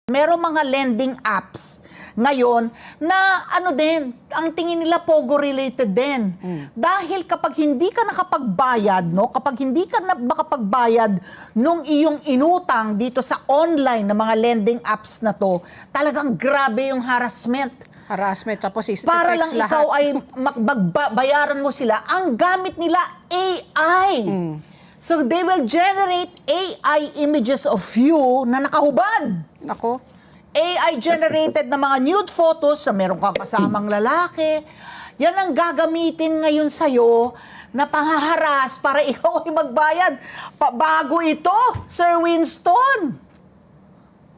Merong mga lending apps ngayon na ano din, ang tingin nila Pogo-related din. Dahil kapag hindi ka nakapagbayad, no, kapag hindi ka makapagbayad nung iyong inutang dito sa online na mga lending apps na to, talagang grabe yung harassment. Harassment, tapos Para lang lahat. ikaw ay bayaran mo sila, ang gamit nila AI. So they will generate AI images of you na nakahubad. Ako? AI-generated na mga nude photos sa meron kang kasamang lalaki. Yan ang gagamitin ngayon sa'yo na panghaharas para ikaw ay magbayad. Bago ito, Sir Winston.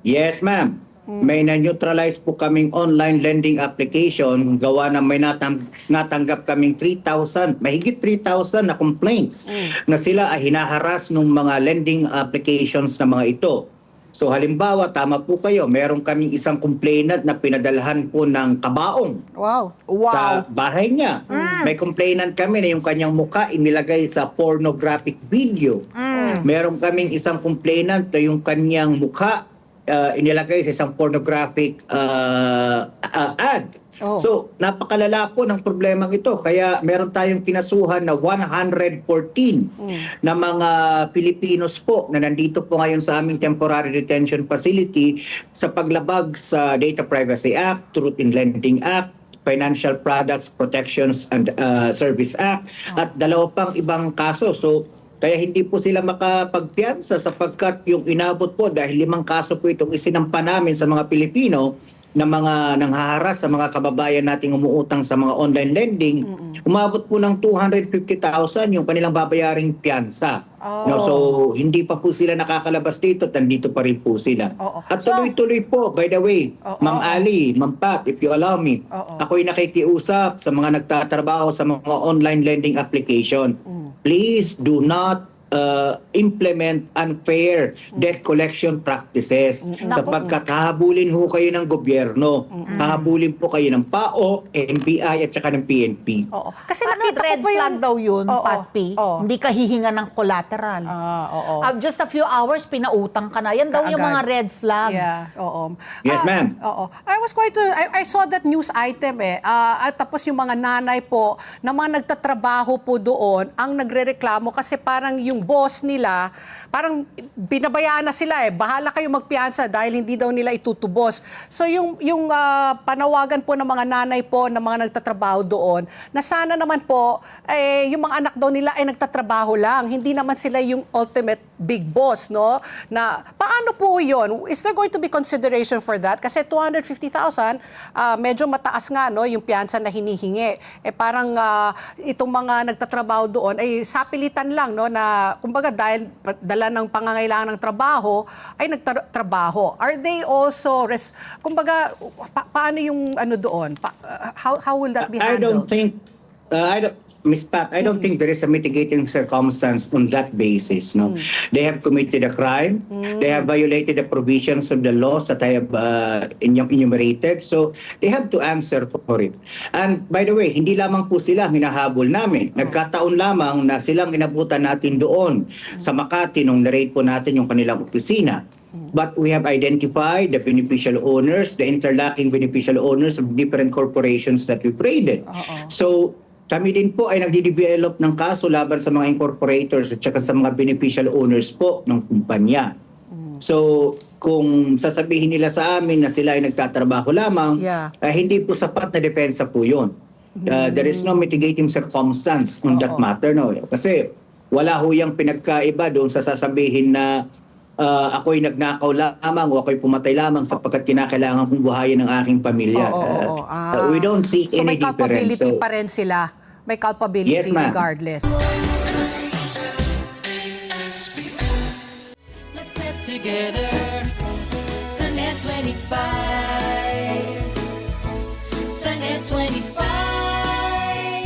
Yes, ma'am. May na-neutralize po kaming online lending application. Gawa na may natanggap kaming 3,000, mahigit 3,000 na complaints na sila ay hinaharas ng mga lending applications na mga ito. So halimbawa, tama po kayo, meron kaming isang complainant na pinadalhan po ng kabaong Wow. sa bahay niya. May complainant kami na yung kanyang mukha inilagay sa pornographic video. Meron kaming isang complainant na yung kanyang mukha inilagay sa isang pornographic ad. Oh. So, napakalala po ng problemang ito. Kaya meron tayong kinasuhan na 114 na mga Pilipinos po na nandito po ngayon sa aming temporary detention facility sa paglabag sa Data Privacy Act, Truth in Lending Act, Financial Products Protections and Service Act, at dalawa pang ibang kaso. So, kaya hindi po sila makapagpiyansa sapagkat yung inabot po dahil 5 kaso po itong isinampa namin sa mga Pilipino na mga nanghaharas sa mga kababayan nating umuutang sa mga online lending, umabot po ng 250,000 yung kanilang babayaring piyansa. No, so hindi pa po sila nakakalabas dito, nandito pa rin po sila. At tuloy-tuloy po, by the way, Ma'am Ali, Ma'am Pat, if you allow me, ako'y nakikiusap sa mga nagtatrabaho sa mga online lending application. Please do not implement unfair debt collection practices sapagkat hahabulin ho kayo ng gobyerno, hahabulin po kayo ng PAO, NBI at saka ng PNP. Kasi Ano, nakita ko red po flag yung... daw yun, Oo. Patpi? Oo. Hindi ka hihinga ng collateral. Just a few hours, pinautang ka na. Yan daw yung Kaagad. mga red flags. Yeah, oo. Yes, ma'am. Oo. I saw that news item at tapos yung mga nanay po na mga nagtatrabaho po doon ang nagrereklamo kasi parang yung boss nila, parang binabayaan na sila bahala kayo magpiyansa dahil hindi daw nila itutubos. So yung panawagan po ng mga nanay po ng mga nagtatrabaho doon na sana naman po yung mga anak daw nila ay nagtatrabaho lang, hindi naman sila yung ultimate big boss, no? Na paano po yun? Is there going to be consideration for that? Kasi 250,000 medyo mataas nga, no, yung piyansa na hinihingi. Parang itong mga nagtatrabaho doon ay sapilitan lang, no, na kumbaga dahil dala ng pangangailangan ng trabaho ay nagtrabaho. Are they also kumbaga paano yung ano doon? How will that be handled? Ms. Pat, I don't think there is a mitigating circumstance on that basis. No, they have committed a crime. They have violated the provisions of the laws that I have enumerated. So they have to answer for it. And by the way, hindi lamang po sila hinahabol namin. Nagkataon lamang na silang inabutan natin doon sa Makati nung na-raid po natin yung kanilang opisina. But we have identified the beneficial owners, the interlocking beneficial owners of different corporations that we've raided. So kami din po ay nagde-develop ng kaso laban sa mga incorporators at saka sa mga beneficial owners po ng kumpanya. So, kung sasabihin nila sa amin na sila ay nagtatrabaho lamang, hindi po sapat na depensa po yun. There is no mitigating circumstance on that matter. No? Kasi wala ho yung pinagkaiba doon sa sasabihin na ako'y nagnakaw lamang o ako'y pumatay lamang sapagkat kinakailangan kong buhayin ng aking pamilya. We don't see so any may difference. culpability pa rin sila. May culpability Yes, ma'am. regardless. Let's get together. Sunday 25. Sunday 25.